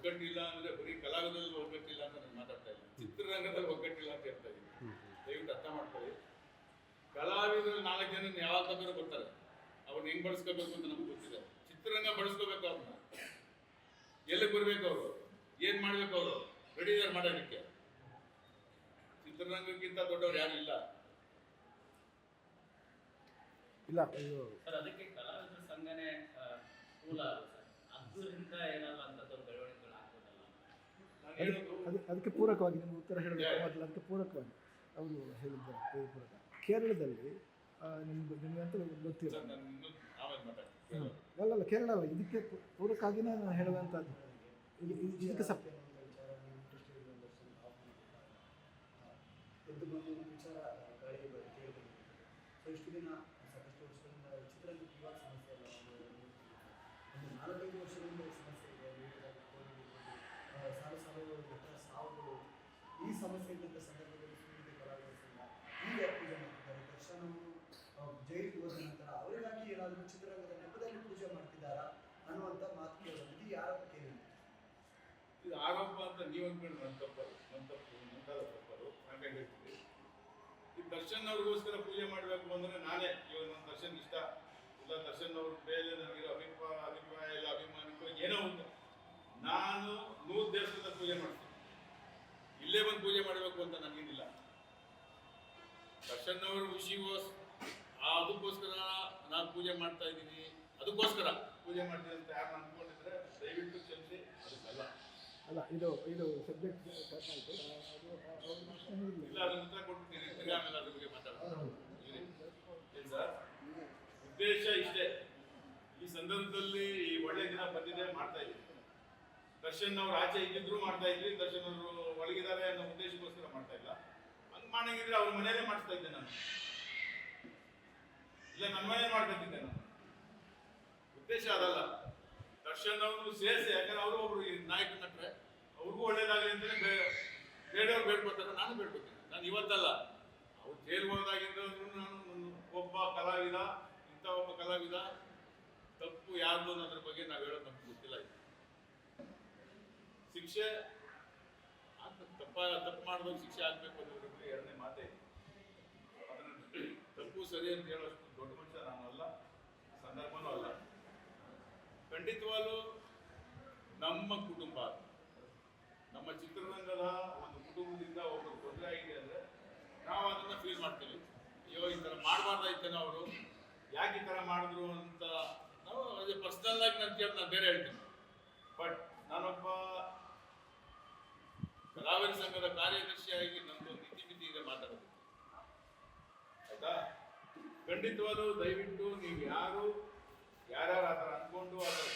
ಒಗ್ಗಟ್ಟಿಲ್ಲ ಅಂದರೆ ಬರೀ ಕಲಾವಿದರಲ್ಲಿ ಒಗ್ಗಟ್ಟಿಲ್ಲ ಅಂತ ನಾನು ಮಾತಾಡ್ತಾ ಇಲ್ಲ, ಚಿತ್ರರಂಗದಲ್ಲಿ ಒಗ್ಗಟ್ಟಿಲ್ಲ ಅಂತ ಹೇಳ್ತಾ ಇದ್ದೀನಿ. ದಯವಿಟ್ಟು ಅರ್ಥ ಮಾಡ್ಕೊಳ್ಳಿ. ಕಲಾವಿದರು 4 ಜನ ಯಾವಾಗ ಬೇಕಾದ್ರೂ ಬರ್ತಾರೆ, ಅವ್ರನ್ನ ಹೆಂಗ್ ಬಳಸ್ಕೋಬೇಕು ಅಂತ ನಮ್ಗೆ ಗೊತ್ತಿದೆ. ಚಿತ್ರರಂಗ ಬಳಸ್ಕೋಬೇಕು, ಅವ್ರನ್ನ ಎಲ್ಲಿಗೆ ಬರ್ಬೇಕು, ಅವರು ಏನ್ ಮಾಡ್ಬೇಕು, ಅವರು ರೆಡಿ ಇದಾರೆ ಮಾಡೋದಕ್ಕೆ. ಚಿತ್ರರಂಗಕ್ಕಿಂತ ದೊಡ್ಡವ್ರು ಯಾರು ಇಲ್ಲ. ಇಲ್ಲ ಸರ್, ಅದಕ್ಕೆ ಕಲಾವಿದರ ಸಂಘನೇ ಮೂಲ ಸರ್. ಅದರಿಂದ ಏನಾದ್ರು ಅಂತದ್ದು ಬೆಳವಣಿಗೆಗಳು ಆಗ್ಬೋದಲ್ಲ. ಅದಕ್ಕೆ ಪೂರಕವಾಗಿ ನಿಮ್ಗೆ ಉತ್ತರ ಹೇಳಬೇಕು ಮೊದಲು. ಅದಕ್ಕೆ ಪೂರಕವಾಗಿ ಅವರು ಹೇಳಿದ್ದಾರೆ. ಪೂರಕ ಕೇರಳದಲ್ಲಿ ನಿಮ್ಗಂತ ಗೊತ್ತಿಲ್ಲ. ಅಲ್ಲ ಕೇರಳ ಅಲ್ಲ, ಇದಕ್ಕೆ ಪೂರಕವಾಗಿನೇ ನಾನು ಹೇಳುವಂಥದ್ದು. ಇದಕ್ಕೆ ವಿಚಾರ ಇಷ್ಟು ದಿನ ಸಾಕಷ್ಟು ವರ್ಷಗಳಿಂದ ಚಿತ್ರರಂಗಕ್ಕೆ ಇವಾಗ ಸಮಸ್ಯೆ ಇಲ್ಲ, ಒಂದು 4-5 ವರ್ಷಗಳಿಂದ ಸಮಸ್ಯೆ ಇದೆ. ಸಾವುಗಳು ಈ ಸಮಸ್ಯೆ ಇದ್ದಂಥ ಸಂದರ್ಭದಲ್ಲಿ ಸುಮ್ಮನೆ ಕಲಾವಿದರ ಸಂಘ ಈಗ ಪೂಜೆ ಮಾಡ್ತಿದ್ದಾರೆ. ದರ್ಶನ್ ಅವರು ಜೈಲಿಗೆ ಹೋದ ನಂತರ ಅವರಿಗಾಗಿ ಏನಾದರೂ ಚಿತ್ರರಂಗದ ನೆಪದಲ್ಲಿ ಪೂಜೆ ಮಾಡ್ತಿದ್ದಾರಾ ಅನ್ನುವಂಥ ಮಾತು ಕೇಳೋದು, ಇದು ಯಾರ ಕೇಳಿ? ಇದು ಆರೋಪ ಅಂತ ನೀವು ಅಂದ್ಕೊಂಡು ನನ್ನ ತಪ್ಪರು ಹಾಗೆ ಹೇಳ್ತೀವಿ. ಈ ದರ್ಶನ್ ಅವ್ರಿಗೋಸ್ಕರ ಪೂಜೆ ಮಾಡಬೇಕು ಅಂದರೆ ನಾನೇ ಇವಾಗ ನನ್ನ ದರ್ಶನ್ ಇಷ್ಟ ಇಲ್ಲ, ದರ್ಶನ್ ಅವ್ರ ಮೇಲೆ ನನಗಿರೋ ಅಭಿಪ್ರಾಯ ಇಲ್ಲ, ಅಭಿಮಾನಿಗಳು ಏನೋ ಉಂಟು, ನಾನು 100 ದೇವಸ್ಥಾನದ ಪೂಜೆ ಮಾಡ್ತೀನಿ. ಇಲ್ಲೇ ಬಂದು ಪೂಜೆ ಮಾಡಬೇಕು ಅಂತ ನನಗೇನಿಲ್ಲ. ದರ್ಶನ್ ಅವ್ರ ಅದಕ್ಕೋಸ್ಕರ ನಾನು ಪೂಜೆ ಮಾಡ್ತಾ ಇದ್ದೀನಿ, ಅದಕ್ಕೋಸ್ಕರ ಪೂಜೆ ಮಾಡ್ತೀನಿ ಅಂತ ಯಾರು ಅನ್ಕೊಂಡಿದ್ರೆ ದಯವಿಟ್ಟು ಕ್ಷಮಿಸಿ, ಅದಕ್ಕಲ್ಲ. ಅಲ್ಲ, ಇದು ಸಬ್ಜೆಕ್ಟ್ ಆಯಿತು. ಇಲ್ಲ, ಅದನ್ನ ಉತ್ತರ ಕೊಡ್ತೀನಿ, ಆಮೇಲೆ ಅದ್ರ ಬಗ್ಗೆ ಮಾತಾಡ್ತೀನಿ. ಸರ್, ಉದ್ದೇಶ ಇಷ್ಟೇ. ಈ ಸಂದರ್ಭದಲ್ಲಿ ಈ ಒಳ್ಳೆ ದಿನ ಬಂದಿದೆ, ಮಾಡ್ತಾ ಇದ್ದೀವಿ. ದರ್ಶನ್ ಅವ್ರು ಆಚೆ ಇದ್ದಿದ್ರು ಮಾಡ್ತಾ ಇದ್ವಿ, ದರ್ಶನ್ ಅವರು ಒಳಗಿದ್ದಾರೆ ಅನ್ನೋ ಉದ್ದೇಶಕ್ಕೋಸ್ಕರ ಮಾಡ್ತಾ ಇಲ್ಲ. ಹಂಗೆ ಮಾಡಂಗಿದ್ರೆ ಅವ್ರ ಮನೆಯಲ್ಲೇ ಮಾಡಿಸ್ತಾ ಇದ್ದೆ ನಾನು, ಇಲ್ಲ ನನ್ನ ಮನೇಲಿ ಮಾಡ್ಬೇಕಿದ್ದೆ ನಾನು. ಉದ್ದೇಶ ಅದಲ್ಲ. ದರ್ಶನ್ ಅವರು ಸೇರಿಸಿ, ಯಾಕಂದ್ರೆ ಅವರು ಒಬ್ರು ನಾಯಕ ನಟ್ರೆ ಅವ್ರಿಗೂ ಒಳ್ಳೇದಾಗಲಿ ಅಂತಲೇ ಬೇರೆಯವ್ರು ಬೇಡ್ಕೊತಾರೆ, ನಾನು ಬೇಡ್ಕೊತೀನಿ. ನಾನು ಇವತ್ತಲ್ಲ, ಅವ್ರು ಜೈಲ್ಗೆ ಹೋದಾಗಿಂದ ನಾನು ಒಬ್ಬ ಕಲಾವಿದ, ಇಂಥ ಒಬ್ಬ ಕಲಾವಿದ, ತಪ್ಪು ಯಾರ್ದು ಅನ್ನೋದ್ರ ಬಗ್ಗೆ ನಾವು ಹೇಳೋದು ನಮ್ಗೆ ಗೊತ್ತಿಲ್ಲ. ಇದು ಶಿಕ್ಷೆ ತಪ್ಪು ಮಾಡಿದವ್ರು ಶಿಕ್ಷೆ ಆಗ್ಬೇಕು ಅನ್ನೋದ್ರ ಎರಡನೇ ಮಾತೇ ಇದೆ. ಅದನ್ನು ತಪ್ಪು ಸರಿ ಅಂತ ಹೇಳೋಷ್ಟು ದೊಡ್ಡ ಮನುಷ್ಯ ನಾನು ಅಲ್ಲ, ಸಂದರ್ಭನೂ ಅಲ್ಲ. ಖಂಡಿತವಾಗ್ಲೂ ನಮ್ಮ ಕುಟುಂಬ, ನಮ್ಮ ಚಿತ್ರರಂಗದ ಒಂದು ಕುಟುಂಬದಿಂದ ಒಬ್ಬರು ತೊಂದರೆ ಆಗಿದೆ ಅಂದರೆ ನಾವು ಅದನ್ನು ಫೀಲ್ ಮಾಡ್ತೀವಿ. ಅಯ್ಯೋ, ಈ ಥರ ಮಾಡಬಾರ್ದಾಯ್ತೇನೋ ಅವರು, ಯಾಕೆ ಈ ಥರ ಮಾಡಿದ್ರು ಅಂತ ನಾವು ಅದೇ ಪರ್ಸ್ನಲ್ ಆಗಿ ನಾನು ಬೇರೆ ಹೇಳ್ತೀನಿ. ಬಟ್ ನಾನೊಬ್ಬ ಕಲಾವಿದರ ಸಂಘದ ಕಾರ್ಯದರ್ಶಿಯಾಗಿ ನಮ್ಮದೊಂದು ಇತಿಮಿತಿ ಇದೆ ಮಾತಾಡೋದು, ಆಯ್ತಾ? ಖಂಡಿತವಾಗ್ಲೂ ದಯವಿಟ್ಟು ನೀವು ಯಾರ್ಯಾರು ಆ ಥರ ಅಂದ್ಕೊಂಡು ಆ ಥರ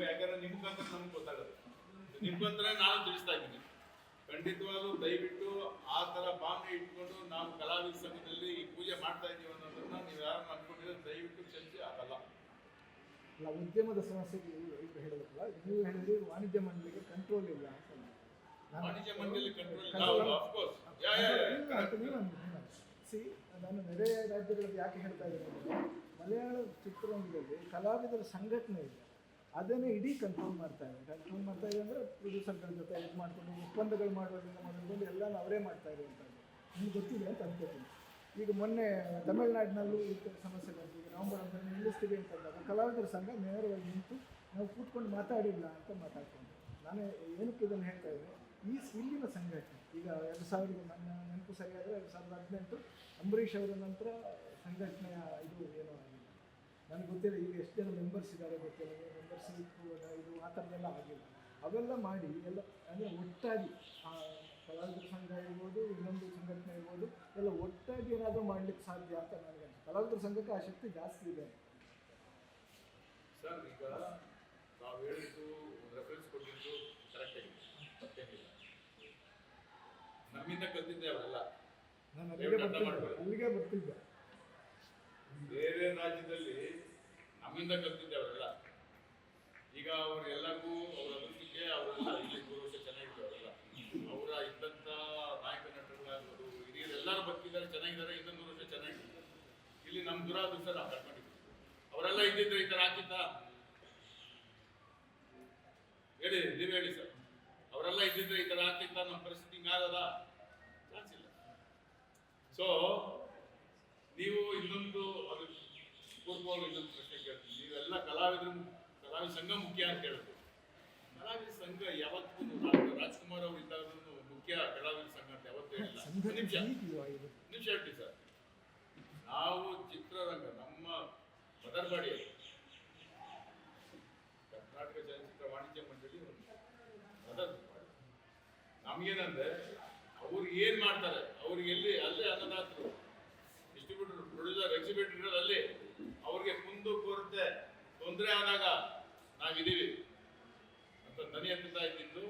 ಯಾಕಂದ್ರೆ ನಿಮ್ಗಂತ ನಮ್ಗೆ ಗೊತ್ತಾಗುತ್ತೆ, ನಿಮ್ಗಂದ್ರೆ ನಾನು ತಿಳಿಸ್ತಾ ಇದ್ದೀನಿ. ಖಂಡಿತವಾಗ್ಲೂ ದಯವಿಟ್ಟು ಆ ಥರ ಭಾವನೆ ಇಟ್ಕೊಂಡು ನಾವು ಕಲಾವಿದ ಸಂಘದಲ್ಲಿ ಈ ಪೂಜೆ ಮಾಡ್ತಾ ಇದ್ದೀವಿ ಅನ್ನೋದನ್ನ ನೀವು ಯಾರನ್ನ ಅಂದ್ಕೊಂಡಿದ್ರೆ ದಯವಿಟ್ಟು ಕ್ಷಮಿಸಿ, ಆಗಲ್ಲ. ಅಲ್ಲ, ಉದ್ಯಮದ ಸಮಸ್ಯೆಗೆ ಹೇಳೋದಲ್ಲ, ನೀವು ಹೇಳಿದ್ರೆ ವಾಣಿಜ್ಯ ಮಂಡಳಿಗೆ ಕಂಟ್ರೋಲ್ ಇಲ್ಲ ಅಂತ. ವಾಣಿಜ್ಯ ಮಂಡಳಿ ಕಂಟ್ರೋಲ್ ನಾನು ನೆರೆಯ ರಾಜ್ಯಗಳಲ್ಲಿ ಯಾಕೆ ಹೇಳ್ತಾ ಇದ್ದೀನಿ ಅಂದರೆ, ಮಲಯಾಳ ಚಿತ್ರರಂಗದಲ್ಲಿ ಕಲಾವಿದರ ಸಂಘಟನೆ ಇದೆ, ಅದನ್ನೇ ಇಡೀ ಕಂಟ್ರೋಲ್ ಮಾಡ್ತಾ ಇದೆ ಅಂದರೆ ಪ್ರೊಡ್ಯೂಸರ್ಗಳ ಜೊತೆ ಇದು ಮಾಡಿಕೊಂಡು ಒಪ್ಪಂದಗಳು ಮಾಡೋದ್ರಿಂದ ಮೊದಲುಗೊಂಡು ಎಲ್ಲನೂ ಅವರೇ ಮಾಡ್ತಾ ಇರುವಂಥದ್ದು ನಿಮ್ಗೆ ಗೊತ್ತಿದೆ ಅಂತ ಅನ್ಕೋತೀನಿ. ಈಗ ಮೊನ್ನೆ ತಮಿಳುನಾಡಿನಲ್ಲೂ ಈ ಸಮಸ್ಯೆ ಬಂತು. ಈಗ ನವಂಬರ್ ಅಂತ ನಿಲ್ಲಿಸ್ತೀವಿ ಅಂತಂದಾಗ ಕಲಾವಿದರ ಸಂಘ ನೇರವಾಗಿ ನಿಂತು ನಾವು ಕೂತ್ಕೊಂಡು ಮಾತಾಡಿಲ್ಲ ಅಂತ ಮಾತಾಡ್ಕೊಂಡು, ನಾನು ಏನಕ್ಕೆ ಇದನ್ನು ಹೇಳ್ತಾ ಇದ್ದೀನಿ, ಇಲ್ಲಿನ ಸಂಘಟನೆ ಈಗ 2000 ನನ್ನ ನೆನಪು ಸರಿಯಾದರೆ 2018 ಅಂಬರೀಷ್ ಅವರ ನಂತರ ಸಂಘಟನೆಯ ಇದು ಏನೋ ಆಗಿಲ್ಲ, ನನಗೆ ಗೊತ್ತಿಲ್ಲ. ಈಗ ಎಷ್ಟು ಜನ ಮೆಂಬರ್ಸ್ ಇದ್ದಾರೆ ಗೊತ್ತಿಲ್ಲ, ಮೆಂಬರ್ಶಿಪ್ ಇದು ಆ ಥರದ್ದೆಲ್ಲ ಆಗಿಲ್ಲ. ಅವೆಲ್ಲ ಮಾಡಿ ಎಲ್ಲ ಅಂದರೆ ಒಟ್ಟಾಗಿ ಕಲಾವಿದರ ಸಂಘ ಇರ್ಬೋದು, ಇನ್ನೊಂದು ಸಂಘಟನೆ ಇರ್ಬೋದು, ಎಲ್ಲ ಒಟ್ಟಾಗಿ ಏನಾದರೂ ಮಾಡಲಿಕ್ಕೆ ಸಾಧ್ಯ ಅಂತ ನನಗೆ ಅನಿಸುತ್ತೆ. ಕಲಾವಿದರ ಸಂಘಕ್ಕೆ ಆ ಶಕ್ತಿ ಜಾಸ್ತಿ ಇದೆ ಸರ್. ಈಗ ನಾವು ಹೇಳಿದ್ದು ರೆಫರೆನ್ಸ್ ಕೊಟ್ಟಿದ್ದು ಕರೆಕ್ಟ್ ಆಗಿದೆ, ಮತ್ತೇನಿಲ್ಲ. ನಮ್ಮಿಂದ ಕಲ್ತಿದ್ದೆ ಅವರೆಲ್ಲ, ನಾನು ಅಲ್ಲಿಗೆ ಬರ್ತಿದ್ದೆ. ಬೇರೆ ರಾಜ್ಯದಲ್ಲಿ ನಮ್ಮಿಂದ ಕಲ್ತಿದ್ದೆ ಅವರೆಲ್ಲ. ಈಗ ಅವರೆಲ್ಲರಿಗೂ ಅವ್ರ ಅಭಿವೃದ್ಧಿಗೆ ಅವರೆಲ್ಲ ಇಲ್ಲಿ 3 ವರ್ಷ ಚೆನ್ನಾಗಿತ್ತು. ಅವರೆಲ್ಲ ಅವರ ಇದ್ದಂಥ ನಾಯಕ ನಟರುಗಳಾಗ್ಬೋದು, ಹಿರಿಯರು ಎಲ್ಲರೂ ಬರ್ತಿದ್ದಾರೆ, ಚೆನ್ನಾಗಿದ್ದಾರೆ. ಇನ್ನೂ 3 ವರ್ಷ ಚೆನ್ನಾಗಿತ್ತು. ಇಲ್ಲಿ ನಮ್ಮ ದುರಾದೃಷ್ಟ ನಾವು ಕರ್ಕೊಂಡಿದ್ದೀವಿ. ಅವರೆಲ್ಲ ಇದ್ದಿದ್ರೆ ಈ ಥರ ಹಾಕಿದ್ದ ನೀವು ಹೇಳಿ ಸರ್, ಅವರೆಲ್ಲ ಇದ್ದಿದ್ರೆ ಈ ಥರ ಆಗ್ತಿತ್ತ, ನಮ್ಮ ಪರಿಸ್ಥಿತಿ ಹಿಂಗಾಗದ ಚಾನ್ಸ್ ಇಲ್ಲ. ಸೊ ನೀವು ಇನ್ನೊಂದು ಅದು ಪೂರ್ವವಾಗಿ ಇನ್ನೊಂದು ಪ್ರಶ್ನೆ ಕೇಳ್ತೀನಿ. ನೀವೆಲ್ಲ ಕಲಾವಿದ ಸಂಘ ಮುಖ್ಯ ಅಂತ ಹೇಳಿದ್ರು. ಕಲಾವಿದ ಸಂಘ ಯಾವತ್ತೂ ಡಾಕ್ಟರ್ ರಾಜ್ಕುಮಾರ್ ಅವರು ಇದ್ದಾಗಲೂ ಮುಖ್ಯ ಕಲಾವಿದ ಸಂಘ ಅಂತ ಯಾವತ್ತೂ ಹೇಳಿಲ್ಲ. ನಿಮಿಷ ಹೇಳ್ತೀವಿ ಸರ್, ನಾವು ಚಿತ್ರರಂಗ ನಮ್ಮ ಮದರ್ಬಾಡಿ ಕರ್ನಾಟಕ ಚಲನಚಿತ್ರ ವಾಣಿಜ್ಯ ಮಂಡಳಿ ಮದರ್ ನಮ್ಗೇನಂದ್ರೆ ಅವ್ರು ಏನ್ ಮಾಡ್ತಾರೆ, ಅವ್ರಿಗೆ ಎಲ್ಲಿ ಅಲ್ಲೇ ಅನ್ನದಾತರು, ಡಿಸ್ಟ್ರಿಬ್ಯೂಟರ್, ಪ್ರೊಡ್ಯೂಸರ್, ಎಕ್ಸಿಬಿಟರ್ ಇರೋದಲ್ಲಿ ಅವ್ರಿಗೆ ಕುಂದು ಕೊರತೆ ತೊಂದರೆ ಆದಾಗ ನಾವಿದ್ದೀವಿ ಅಂತ ದನಿ ಎತ್ತುತ್ತಾ ಇದ್ದಿದ್ದು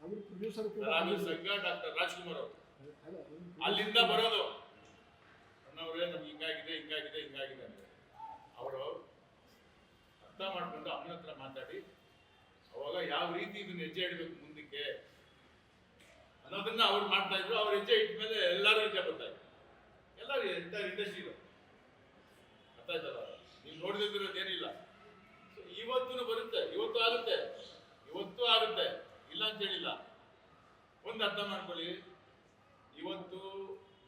ಅವರು ಪ್ರೊಡ್ಯೂಸರ್ ಕೂಡ ಕಲಾವಿದ ಸಂಘ ಡಾಕ್ಟರ್ ರಾಜ್ಕುಮಾರ್ ಅವರು. ಅಲ್ಲಿಂದ ಬರೋದು ನಮ್ಮವ್ರೆ ನಮ್ಗೆ ಹಿಂಗಾಗಿದೆ ಅಂದ್ರೆ ಅವರು ಅರ್ಥ ಮಾಡ್ಕೊಂಡು ಅಮ್ಮನ ಹತ್ರ ಮಾತಾಡಿ ಅವಾಗ ಯಾವ ರೀತಿ ಇದನ್ನ ಹೆಜ್ಜೆ ಇಡಬೇಕು ಮುಂದಕ್ಕೆ ಅನ್ನೋದನ್ನ ಅವ್ರು ಮಾಡ್ತಾ ಇದ್ರು. ಅವ್ರ ಹೆಜ್ಜೆ ಇಟ್ಟ ಮೇಲೆ ಎಲ್ಲರೂ ಹೆಜ್ಜೆ ಬರ್ತಾ ಇದ್ರು, ಎಲ್ಲರೂ ಎಂಟರ್ ಇಂಡಸ್ಟ್ರಿಗಳು. ಅರ್ಥ ಆಯ್ತಲ್ಲ, ನೀವು ನೋಡಿದಿರೋದೇನಿಲ್ಲ. ಇವತ್ತು ಬರುತ್ತೆ, ಇವತ್ತು ಆಗುತ್ತೆ, ಇಲ್ಲ ಅಂತ ಹೇಳಿಲ್ಲ. ಒಂದು ಅರ್ಥ ಮಾಡ್ಕೊಳ್ಳಿ, ಇವತ್ತು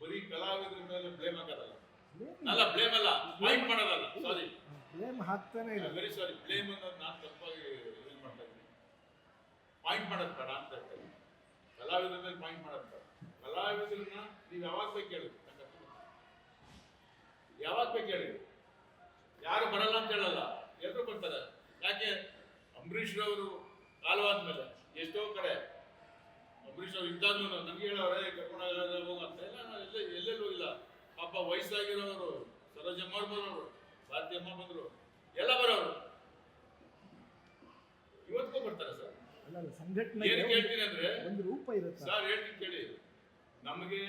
ಬರೀ ಕಲಾವಿದ್ರ ಮೇಲೆ ಬ್ಲೇಮ್ ಹಾಕೋದಲ್ಲ, ಬ್ಲೇಮ್ ಅಲ್ಲ, ಪಾಯಿಂಟ್ ಮಾಡೋದಲ್ಲ, ಸಾರಿ ಬ್ಲೇಮ್ ಹಾಕ್ತಾನೆ ಇಲ್ಲ. ವೆರಿ ಸಾರಿ, ಬ್ಲೇಮ್ ಅನ್ನೋದು ನಾನು ತಪ್ಪಾಗಿ ಯೂಸ್ ಮಾಡ್ತಾ ಇದ್ದೀನಿ. ಪಾಯಿಂಟ್ ಮಾಡೋದು ಬೇಡ ಅಂತ ಹೇಳ್ತಾರೆ. ಕಲಾವಿದ್ರ ಮೇಲೆ ಪಾಯಿಂಟ್ ಮಾಡೋದು ಬೇಡ. ಕಲಾವಿದ್ರನ್ನ ನೀವು ಯಾವಾಗ ಬೇಕು ಹೇಳಿ, ಯಾವಾಗ ಬೇಕು ಹೇಳಿ, ಯಾರು ಬರಲ್ಲ ಅಂತ ಹೇಳಲ್ಲ, ಎಲ್ಲರೂ ಬರ್ತಾರೆ. ಯಾಕೆ ಅಂಬರೀಷ್ ರವರು ಕಾಲವಾದ್ಮೇಲೆ ಎಷ್ಟೋ ಕಡೆ ಅಂಬರೀಷ್ ಅವ್ರು ಇದ್ದಾಗ್ಲೂ ನನಗೆ ಹೇಳೋರೆ ಕರ್ಕೊಂಡು ಹೋಗಂತ ಎಲ್ಲ ಎಲ್ಲೆಲ್ಲೂ ಹೋಗಿಲ್ಲ. ಪಾಪ ವಯಸ್ಸಾಗಿರೋರು, ಸರೋಜಮ್ಮ ಅವ್ರು ಬರೋರು, ಭಾರತೀಯಮ್ಮ ಬಂದ್ರು, ಎಲ್ಲ ಬರೋರು, ಇವತ್ತಿಗೂ ಬರ್ತಾರೆ ಸರ್. ಸಂಘಟನೆ ಏನ್ ಕೇಳ್ತೀನಿ ಅಂದ್ರೆ ಒಂದು ರೂಪ ಇರುತ್ತೆ ಸರ್, ಹೇಳ್ತೀನಿ ಕೇಳಿ. ನಮಗೆ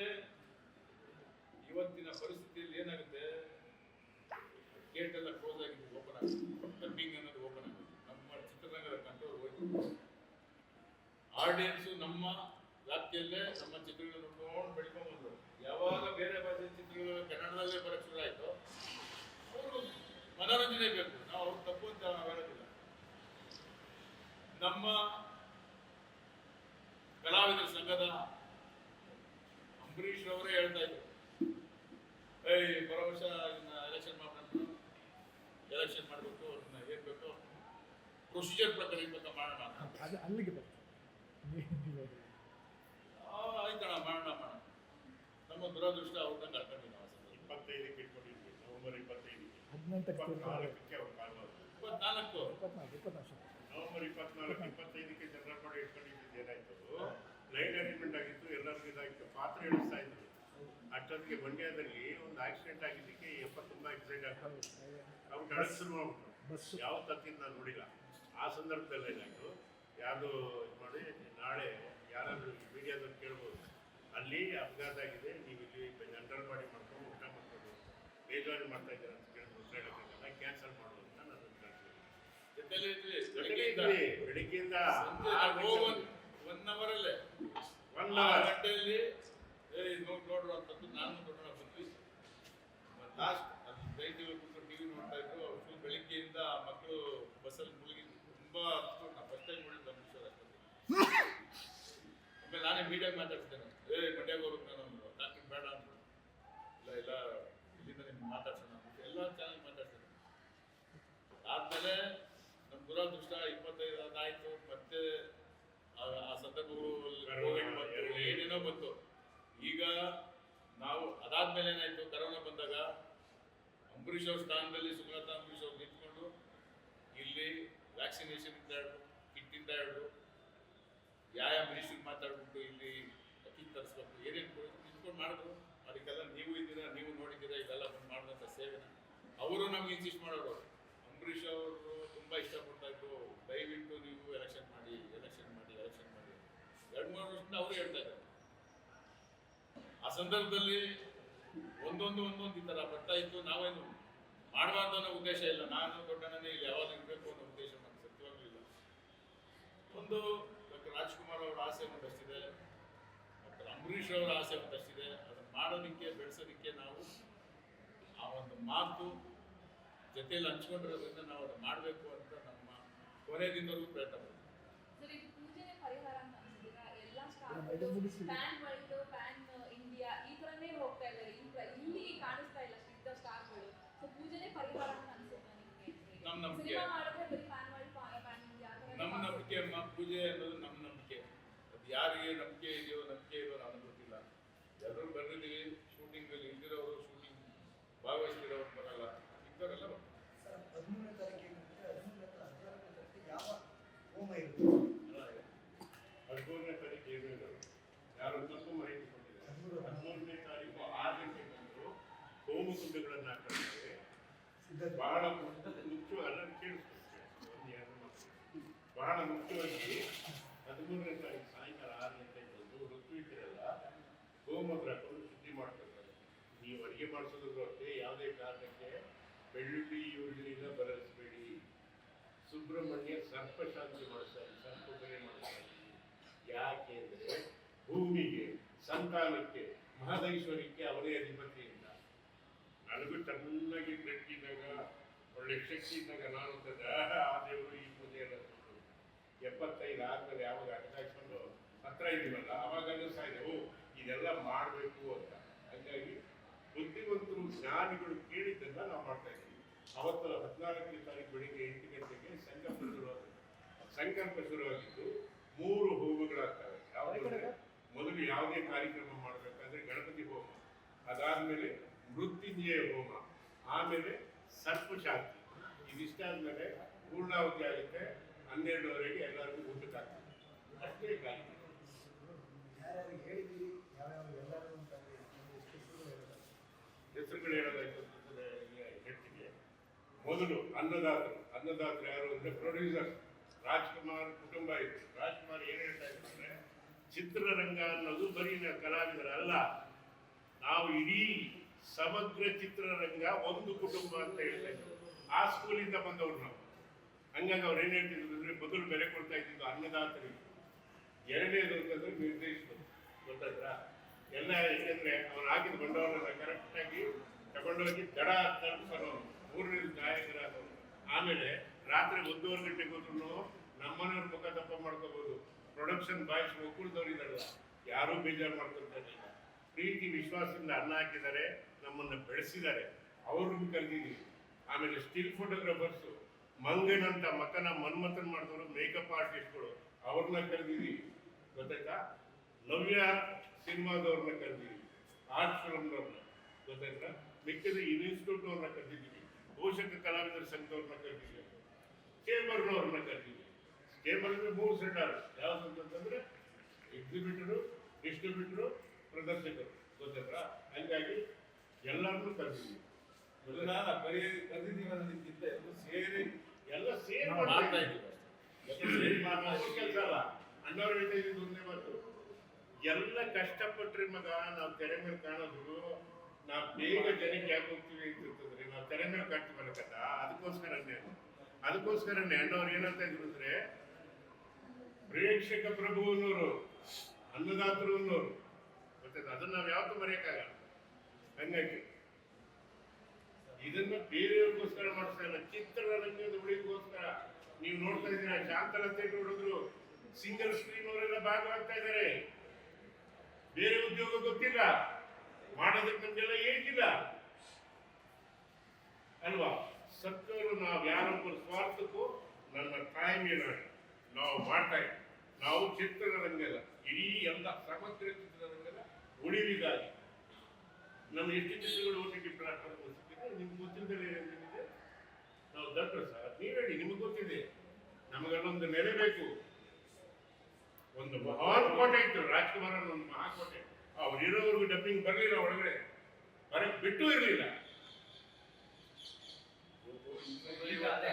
ಇವತ್ತಿನ ಪರಿಸ್ಥಿತಿಯಲ್ಲಿ ಏನಾಗುತ್ತೆ, ಗೇಟ್ ಎಲ್ಲ ಕ್ಲೋಸ್ ಆಗಿದೆ, ಓಪನ್ ಆಗಿದೆ, ಡಬ್ಬಿಂಗ್ ಅನ್ನೋದು ಓಪನ್ ಆಗಿದೆ. ನಮ್ಮ ಚಿತ್ರರಂಗದ ಕಂಟ್ರೋಲ್ ಹೋಯ್ತು. ಆಡಿಯನ್ಸ್ ನಮ್ಮ ವ್ಯಾಪ್ತಿಯಲ್ಲೇ ನಮ್ಮ ಚಿತ್ರಗಳನ್ನು ನೋಡ್ಕೊಂಡು ಬೆಳ್ಕೊಂಡು ಬಂದ್ರು. ಯಾವಾಗ ಬೇರೆ ಭಾಷೆ ಚಿತ್ರಗಳು ಕನ್ನಡದಲ್ಲೇ ಬರಕ್ಕೆ ಶುರು ಆಯ್ತು, ಅವರು ಮನೋರಂಜನೆ ಬೇಕು, ನಾವು ಅವ್ರು ತಪ್ಪು ಅಂತ ಹೇಳೋದಿಲ್ಲ. ನಮ್ಮ ಕಲಾವಿದರ ಸಂಘದ ಅಂಬರೀಷ್ ಅವರೇ ಹೇಳ್ತಾ ಇದ್ರು, ಬರೋ ವರ್ಷ ಎಲೆಕ್ಷನ್ ಮಾಡಬೇಕು, ಅವ್ರನ್ನ ಏನ್ ಬೇಕೋ ಪ್ರೊಸೀಜರ್ ಪ್ರಕಾರ ಇರ್ಬೇಕು, ಮಾಡೋಣ ಅದು ಅಲ್ಲಿಗೆ ಬರ್ತದೆ. ಆಯ್ತಣ, ಮಾಡೋಣ. ನಮ್ಮ ದುರದೃಷ್ಟ ಅವ್ರನ್ನ ಕಳ್ಕೊಂಡಿದ್ವಿ ನಾವು. 25ಕ್ಕೆ ಇಟ್ಕೊಂಡಿದ್ವಿ, ನವೆಂಬರ್ 25ಕ್ಕೆ. 18ಕ್ಕೆ ಅವ್ರು ಕಾಲ್ ಮಾಡಿದ್ರು. 24 ನವೆಂಬರ್ 24, 25ಕ್ಕೆ ಜನರಲ್ ಬಾಡಿ ಇಟ್ಕೊಂಡಿದ್ದು ಏನಾಯ್ತು, ಲೈಟ್ ಅರೇಂಜ್ಮೆಂಟ್ ಆಗಿತ್ತು, ಎಲ್ಲರಿಗೂ ಇದಾಗಿತ್ತು, ಪಾತ್ರ ಇಳಿಸ್ತಾ ಇದ್ರು. ಅಷ್ಟೊತ್ತಿಗೆ ಮಂಡ್ಯದಲ್ಲಿ ಒಂದು ಆಕ್ಸಿಡೆಂಟ್ ಆಗಿದ್ದಕ್ಕೆ ತುಂಬಾ ಆಕ್ಸಿಡೆಂಟ್ ಆಗ್ತದೆ. ಅವ್ರು ಕಳಿಸ್ ಶುರು ಮಾಡ್ಬಿಟ್ರು. ಯಾವ ತತ್ತಿಂದ ನಾನು ನೋಡಿಲ್ಲ. ಆ ಸಂದರ್ಭದಲ್ಲಿ ಏನಾಯ್ತು, ಯಾವುದು ಇದು ಮಾಡಿ ನಾಳೆ ಯಾರಾದರೂ ಮೀಡಿಯಾದಲ್ಲಿ ಕೇಳ್ಬೋದು, ಅಲ್ಲಿ ಅಪಘಾತ ಆಗಿದೆ, ನೀವು ಇಲ್ಲಿ ಜನರಲ್ ಬಾಡಿ ಮಾಡ್ಕೊಂಡು ಊಟ ಮಾಡ್ಕೊಂಡು ಬೇಜಾರು ಮಾಡ್ತಾ ಇದ್ದೀರಾ ಅಂತ ಕೇಳ್ಬೋದು, ಹೇಳೋಕ್ಕಾಗಲ್ಲ, ಕ್ಯಾನ್ಸಲ್ ಮಾಡೋದು ಅಂತ ನಾನು ಬೆಳಿಗ್ಗೆಯಿಂದ 1 ಅವರಲ್ಲೇ 1 ಅವರ್ ಗಂಟೆಯಲ್ಲಿ ನೋಡ್ರು ಅಂತಂದು ನಾನು ನೋಡೋಣ ಬಂದ್ವಿ. ಲಾಸ್ಟ್ ಅದು ರೈತರು ಕೂತ್ಕೊಂಡು ಟಿವಿ ನೋಡ್ತಾ ಇದ್ರು. ಫುಲ್ ಬೆಳಿಗ್ಗೆಯಿಂದ ಮಕ್ಕಳು ಬಸ್ಸಲ್ಲಿ ಮುಳುಗಿದ್ರು, ತುಂಬಾ ನಾನು ಫಸ್ಟ್ ಟೈಮ್ ನೋಡಿದ್ದು ಅಂಬರೀಷ್ ಅಷ್ಟೊತ್ತಿಗೆ. ಆಮೇಲೆ ನಾನೇ ಮೀಡಿಯಾಗಿ ಮಾತಾಡ್ತಿದ್ದೇನೆ, ಮಂಡ್ಯಾಗ ಹೋಗ್ಬೇಕು ನಾನು, ಡಾಕ್ಟರ್ ಬೇಡ ಅಂತ. ಇಲ್ಲ ಇಲ್ಲಿಂದ ನಿಮ್ಗೆ ಮಾತಾಡ್ಸೋಣ ಅಂತ ಎಲ್ಲ ಚಾನಲ್ ಮಾತಾಡ್ತಿದ್ದೆ. ಆದ್ಮೇಲೆ ನಮ್ಮ ದುರದೃಷ್ಟ 25 ಆಯ್ತು, ಮತ್ತೆ ಆ ಸಂದರ್ಭಗಳು ಏನೇನೋ ಬಂತು. ಈಗ ನಾವು ಅದಾದ್ಮೇಲೆ ಏನಾಯ್ತು, ಕರೋನಾ ಬಂದಾಗ ಅಂಬರೀಷ್ ಅವ್ರ ಸ್ಥಾನದಲ್ಲಿ ಸುಮಲತಾ ಅಂಬರೀಷ್ ಅವ್ರು ನಿಂತ್ಕೊಂಡು ಇಲ್ಲಿ ವ್ಯಾಕ್ಸಿನೇಷನ್ ಇಂದ ಹಿಡಿದು, ಕಿಟ್ ಇಂದ ಹಿಡಿದು, ಮಿನಿಸ್ಟ್ರಿಗೆ ಮಾತಾಡ್ಬಿಟ್ಟು ಇಲ್ಲಿ ಅಕ್ಕಿ ತರಿಸ್ಬೇಕು, ಏನೇನು ನಿಂತ್ಕೊಂಡು ಮಾಡಿದ್ರು. ಅದಕ್ಕೆಲ್ಲ ನೀವು ಇದ್ದೀರಾ, ನೀವು ನೋಡಿದ್ದೀರಾ, ಇದೆಲ್ಲ ಬಂದು ಮಾಡಿದಂಥ ಸೇವೆನ ಅವರು ನಮ್ಗೆ ಇನ್ಸಿಸ್ಟ್ ಮಾಡೋರು. ಅಂಬರೀಷ್ ಅವರು ತುಂಬ ಇಷ್ಟಪಡ್ತಾ ಇದ್ರು, ದಯವಿಟ್ಟು ನೀವು ಎಲೆಕ್ಷನ್ ಮಾಡಿ 2-3 ವರ್ಷದಿಂದ ಅವರು ಹೇಳ್ತಾ ಇದ್ದಾರೆ. ಆ ಸಂದರ್ಭದಲ್ಲಿ ಒಂದೊಂದು ಈ ಥರ ಬರ್ತಾ ಇತ್ತು. ನಾವೇನು ಮಾಡಬಾರ್ದು ಅನ್ನೋ ಉದ್ದೇಶ ಇಲ್ಲ, ನಾನು ದೊಡ್ಡಣ್ಣನೇ ಇಲ್ಲಿ ಯಾವಾಗ ಇರಬೇಕು ಅನ್ನೋ ಉದ್ದೇಶ ನಮ್ಗೆ ಸತ್ಯವಾಗ್ಲೂ ಇಲ್ಲ. ಒಂದು ಡಾಕ್ಟರ್ ರಾಜ್ಕುಮಾರ್ ಅವರ ಆಸೆ ಒಂದಷ್ಟಿದೆ, ಡಾಕ್ಟರ್ ಅಂಬರೀಷ್ ಅವರ ಆಸೆ ಒಂದಷ್ಟಿದೆ. ಅದನ್ನು ಮಾಡೋದಕ್ಕೆ, ಬೆಳೆಸೋದಕ್ಕೆ ನಾವು ಆ ಒಂದು ಮಾತು ಜೊತೆಯಲ್ಲಿ ಹಂಚ್ಕೊಂಡಿರೋದ್ರಿಂದ ನಾವು ಅದನ್ನು ಮಾಡಬೇಕು ಅಂತ ನಮ್ಮ ಕೊನೆ ದಿನದವರೆಗೂ ಪ್ರಯತ್ನ ಮಾಡ್ತೀವಿ. ಸರ್ ಇದು ಪೂಜೆನೇ ಪರಿಹಾರ ಅಂತ ಅನ್ಸುತ್ತೀರಾ? ಎಲ್ಲ ಇದು ಮುಗಿಸಿ. ಪ್ಯಾನ್ ವರ್ಲ್ಡ್ ಪ್ಯಾನ್ ಇಂಡಿಯಾ ಈ ತರನೇ ಹೋಗ್ತಾ ಇದ್ದಾರೆ. ಇಲ್ಲಿ ಕಾಣಿಸ್ತಾ ಇಲ್ಲ ಸಿದ್ಧ ಸ್ಟಾರ್ಗಳು. ಸೊ ಪೂಜೆನೇ ಪರಿಹಾರ ಅಂತ ಅನ್ಸುತ್ತಾ ನಿಮಗೆ? ನಮ್ಮ ನಂಬಿಕೆ. ಸಿನಿಮಾ ಮಾಡಿದ್ರೆ ಬರೀ ಪ್ಯಾನ್ ವರ್ಲ್ಡ್ ಪ್ಯಾನ್ ಇಂಡಿಯಾ ಆ ಥರ ನಮ್ಮ ನಂಬಿಕೆ ಅಮ್ಮ, ಪೂಜೆ ಅನ್ನೋದು ನಮ್ಮ ನಂಬಿಕೆ. ಅದು ಯಾರಿಗೆ ನಂಬಿಕೆ ಇದೆಯೋ ನಂಬಿಕೆ ಇದೆಯೋ ನನಗೆ ಗೊತ್ತಿಲ್ಲ. ಎಲ್ಲರೂ ಬಂದಿದ್ದೀವಿ, ಶೂಟಿಂಗಲ್ಲಿ ಇಲ್ದಿರೋರು ಶೂಟಿಂಗ್ ಭಾಗವಹಿಸ್ತಿರೋರು ಬರಲ್ಲ, ಇದ್ದವರೆಲ್ಲ ಬರ್ತಾರೆ. ಸರ್ 13ನೇ ತಾರೀಕಿಗೆ ಮತ್ತೆ 13ನೇ ತಾರೀಕು ಯಾವ ಹೋಮ ಇರುತ್ತೆ? 13ನೇ ತಾರೀಕು ಏನು ಇರೋದು ಯಾರು ತಪ್ಪು ಮಾಹಿತಿ ಕೊಟ್ಟಿದ್ದಾರೆ. 13ನೇ ತಾರೀಕು 6 ಗಂಟೆಗೆ ಬಂದು ಹೋಮಕುಂಡಗಳನ್ನು ಹಾಕಿದ್ದಾರೆ. ಸಿದ್ಧತೆ ಬಹಳ ಮುಖ್ಯವಾದ ಬಹಳ ಮುಖ್ಯವಾಗಿ 13ನೇ ತಾರೀಕು ಸಾಯಂಕಾಲ 6 ಗಂಟೆಗೆ ಬಂದು ಋತ್ವಿಕರೆಲ್ಲ ಗೋಮೂತ್ರ ಹಾಕೊಂಡು ಶುದ್ಧಿ ಮಾಡ್ತಿರ್ತಾರೆ. ನೀವು ಅಡುಗೆ ಮಾಡಿಸೋದ್ರು ಅಷ್ಟೇ ಯಾವುದೇ ಕಾರಣಕ್ಕೆ ಬೆಳ್ಳುಳ್ಳಿ ಈರುಳ್ಳಿನ ಬರೆಸಬೇಡಿ. ಸುಬ್ರಹ್ಮಣ್ಯ ಸರ್ಪಶಾಂತಿ ಮಾಡಿಸ್ತಾರೆ, ಸರ್ಪೋಪನೆ ಮಾಡಿಸ್ತಾರೆ. ಯಾಕೆ ಅಂದರೆ ಭೂಮಿಗೆ, ಸಂತಾನಕ್ಕೆ, ಮಹದೈಶ್ವರ್ಯಕ್ಕೆ ಅವರೇ ಅಧಿಪತಿ ಇಲ್ಲ. ನನಗೂ ಚೆನ್ನಾಗಿ ಗಟ್ಟಿದಾಗ ಒಳ್ಳೆ ಶಕ್ತಿ ಇದ್ದಾಗ ನಾನು ಆ ದೇವರು ಈ ಪೂಜೆಯನ್ನು 75 ಆದ್ಮೇಲೆ ಯಾವಾಗ ಅಟ್ಟಾಕ್ಸ್ಕೊಂಡು ಹತ್ರ ಇದ್ದೀವಲ್ಲ ಅವಾಗ ಅನ್ನಿಸ್ತಾ ಇದೆ, ಓ ಇದೆಲ್ಲ ಮಾಡಬೇಕು ಅಂತ. ಹಾಗಾಗಿ ಬುದ್ಧಿವಂತರು ಜ್ಞಾನಿಗಳು ಕೇಳಿದ್ದನ್ನ ನಾವು ಮಾಡ್ತಾ ಇದ್ದೀವಿ. ಅವತ್ತು 14ನೇ ತಾರೀಕು ಬೆಳಿಗ್ಗೆ 8 ಗಂಟೆಗೆ ಸಂಕಲ್ಪ ಶುರುವಾಗಿದ್ದು 3 ಹೋಮಗಳಾಗ್ತವೆ. ಯಾವುದಂದ್ರೆ ಮೊದಲು ಯಾವುದೇ ಕಾರ್ಯಕ್ರಮ ಮಾಡಬೇಕಾದ್ರೆ ಗಣಪತಿ ಹೋಮ, ಅದಾದ್ಮೇಲೆ ಮೃತ್ಯುಂಜಯ ಹೋಮ, ಆಮೇಲೆ ಸರ್ಪಶಾಂತಿ. ಇದಿಷ್ಟಾದ್ಮೇಲೆ ಪೂರ್ಣಾವಧಿ ಆಗುತ್ತೆ. 12ವರೆಗೆ ಎಲ್ಲರಿಗೂ ಊಟಕ್ಕೆ ಆಗ್ತದೆ. ಅಷ್ಟೇ ಕಾರ್ಯಕ್ರಮ. ಯಾರ್ಯಾರಿಗೆ ಹೇಳಿದ್ದೀರಿ, ಯಾವ್ಯಾವ ಎಲ್ಲರೂ ಅಂತ ಹೆಸರುಗಳು ಹೇಳೋದಾಯ್ತು ಅಂತಂದ್ರೆ ಹೇಳ್ತೀನಿ. ಮೊದಲು ಅನ್ನದಾತರು ಯಾರು ಅಂದ್ರೆ ಪ್ರೊಡ್ಯೂಸರ್ ರಾಜ್ಕುಮಾರ್ ಕುಟುಂಬ ಇತ್ತು. ರಾಜ್ಕುಮಾರ್ ಏನ್ ಹೇಳ್ತಾ ಇದ್ರು ಅಂದ್ರೆ, ಚಿತ್ರರಂಗ ಅನ್ನೋದು ಬರೀ ಕಲಾವಿದರಲ್ಲ, ನಾವು ಇಡೀ ಸಮಗ್ರ ಚಿತ್ರರಂಗ ಒಂದು ಕುಟುಂಬ ಅಂತ ಹೇಳ್ತಾ ಇದ್ರು. ಆ ಸ್ಕೂಲಿಂದ ಬಂದವ್ರು ನಾವು. ಹಂಗಾಗಿ ಅವ್ರು ಏನ್ ಹೇಳ್ತಿದ್ರು ಅಂದ್ರೆ, ಮೊದಲು ಬೆಲೆ ಕೊಡ್ತಾ ಇದ್ದಿದ್ದು ಅನ್ನದಾತರಿಗೆ, ಎರಡನೇದು ಅಂತಂದ್ರೆ ನಿರ್ದೇಶಕರು. ಗೊತ್ತಾಯ್ತಾ? ಎಲ್ಲ ಯಾಕೆಂದ್ರೆ ಅವ್ರು ಹಾಕಿದ ಬಂಡವಾಳನ ಕರೆಕ್ಟಾಗಿ ತಗೊಂಡೋಗಿ ದಡ ತಲುಪಿಸೋರು, 3ನೇ ಗಾಯಕರಾದವರು. ಆಮೇಲೆ ರಾತ್ರಿ 1:30 ಗಂಟೆಗೆ ಹೋದ್ರು ನಮ್ಮನೆಯವ್ರ ಮುಖ ದಪ್ಪ ಮಾಡ್ಕೋಬಹುದು. ಪ್ರೊಡಕ್ಷನ್ ಬಾಯ್ಸ್ ಒಕ್ಕೂಟದವ್ರಿದಾರಲ್ಲ, ಯಾರೂ ಬೇಜಾರು ಮಾಡ್ಕೊಳ್ತಾ ಇಲ್ಲ. ಪ್ರೀತಿ ವಿಶ್ವಾಸದಿಂದ ಅನ್ನ ಹಾಕಿದ್ದಾರೆ, ನಮ್ಮನ್ನ ಬೆಳೆಸಿದ್ದಾರೆ, ಅವ್ರನ್ನ ಕರೆದಿದ್ದೀವಿ. ಆಮೇಲೆ ಸ್ಟಿಲ್ ಫೋಟೋಗ್ರಾಫರ್ಸು, ಮಂಗನಂತ ಮಕ್ಕನ ಮನ್ಮಥನ್ ಮಾಡಿದವರು, ಮೇಕಪ್ ಆರ್ಟಿಸ್ಟ್ಗಳು, ಅವ್ರನ್ನ ಕರೆದಿದ್ದೀವಿ. ಗೊತ್ತಾಯ್ತಾ? ನವ್ಯ ಸಿನಿಮಾದವ್ರನ್ನ ಕರೆದಿದ್ದೀವಿ, ಆರ್ಟ್ ಫಿಲ್ಮ್ನವ್ರನ್ನ. ಗೊತ್ತಾಯ್ತಾ? ಮಿಕ್ಕಿದ ಇನ್ಸ್ಟಿಟ್ಯೂಟ್ ಅವ್ರನ್ನ ಕರೆದಿದ್ದೀವಿ, ಪೋಷಕ ಕಲಾವಿದರ ಸಂಘದವ್ರನ್ನ ಕರೆದಿದ್ದೀವಿ, ಚೇಂಬರ್ನವ್ರನ್ನ ಕರೆದಿದ್ದೀವಿ. ಚೇಂಬರ್ 3 ಸೆಟ್ ಆರ್ ಯಾವ್ದಂತಂದ್ರೆ ಎಕ್ಸಿಬಿಟರು, ಡಿಸ್ಟ್ರಿಬ್ಯೂಟರು, ಪ್ರದರ್ಶಕರು. ಗೊತ್ತಾಯ್ತಾ? ಹಂಗಾಗಿ ಎಲ್ಲರನ್ನೂ ಕರೆದಿದ್ದೀವಿ. ಕರೆದಿದ್ದೀವಿ ಅನ್ನೋದಕ್ಕಿಂತ ಸೇರಿ ಎಲ್ಲ ಸೇರಿ ಮಾಡ್ತಾ ಮಾಡ್ತಾ ಇದ್ದೀವಿ. ಕೆಲಸ ಅಲ್ಲ. ಅಣ್ಣವ್ರು ಹೇಳ್ತಾ ಇದ್ದಿದ್ದು ಒಂದೇ ಮಾತು, ಎಲ್ಲ ಕಷ್ಟಪಟ್ರಿ ಮಗ, ನಾವು ತೆರೆ ಮೇಲೆ ಕಾಣೋದು, ನಾವು ಬೇಗ ಜನಕ್ಕೆ ಯಾಕೆ ಹೋಗ್ತೀವಿ ಅಂತಂದ್ರೆ, ನಾವು ತೆರೆ ಮೇಲೆ ಕಾಣ್ತೀವಲ್ಲ ಕಥ. ಅದಕ್ಕೋಸ್ಕರನೇ ಅಣ್ಣವ್ರು ಏನಂತ ಇದ್ರು ಅಂದ್ರೆ, ಪ್ರೇಕ್ಷಕ ಪ್ರಭು ಅನ್ನೋರು, ಅನ್ನದಾತರು ಅನ್ನೋರು. ಗೊತ್ತಾಯ್ತು? ಅದನ್ನ ನಾವು ಯಾವತ್ತೂ ಮರೆಯಕ್ಕಾಗಲ್ಲ. ಹಂಗಾಗಿ ಇದನ್ನ ಬೇರೆಯವ್ರಿಗೋಸ್ಕರ ಮಾಡಿಸ್ತಾ ಇಲ್ಲ, ಚಿತ್ರರಂಗದ ಉಳಿಗೋಸ್ಕರ. ನೀವು ನೋಡ್ತಾ ಇದ್ದೀರಾ, ಶಾಂತಲತೆ ನೋಡಿದ್ರು ಸಿಂಗಲ್ ಸ್ಕ್ರೀನ್ ಅವರೆಲ್ಲ ಭಾಗವಾಗ್ತಾ ಇದ್ದಾರೆ. ಬೇರೆ ಉದ್ಯೋಗ ಗೊತ್ತಿಲ್ಲ, ಮಾಡೋದಕ್ಕೆ ನಮ್ಗೆಲ್ಲ ಏಜಿಲ್ಲ ಅಲ್ವಾ? ಸತ್ತವರು ನಾವು ಯಾರೊಬ್ಬರು ಸ್ವಾರ್ಥಕ್ಕೂ ನನ್ನ ತಾಯಿಗೆ ನಾವು ಮಾಡ್ತಾ ಇದ್ದೀವಿ. ನಾವು ಚಿತ್ರರಂಗದ ಇಡೀ ಎಲ್ಲ ಸಮಗ್ರ ಚಿತ್ರರಂಗದ ಉಳಿವಿಗಾಗಿ ನಮ್ಮ ಎಷ್ಟು ಚಿತ್ರಗಳು OTT ಪ್ಲಾಟ್ಫಾರ್ಮ್ ಸಿಕ್ಕಿದೆ. ನಿಮ್ಗೆ ಗೊತ್ತಿಲ್ಲದೆ ಏನಿದೆ, ನಾವು ದೊಡ್ಡ ಸರ್ ನೀವು ಹೇಳಿ, ನಿಮ್ಗೆ ಗೊತ್ತಿದೆ. ನಮಗಲ್ಲೊಂದು ನೆಲೆ ಬೇಕು. ಒಂದು ಮಹಾನ್ ಕೋಟೆ ಇತ್ತು, ರಾಜ್ಕುಮಾರ್ ಒಂದು ಮಹಾಕೋಟೆ. ಅವ್ರು ಇರೋವರೆಗೂ ಡಬ್ಬಿಂಗ್ ಬರಲಿಲ್ಲ, ಒಳಗಡೆ ಬರಕ್ ಬಿಟ್ಟು ಇರಲಿಲ್ಲ. ಈಗ ಅದೇ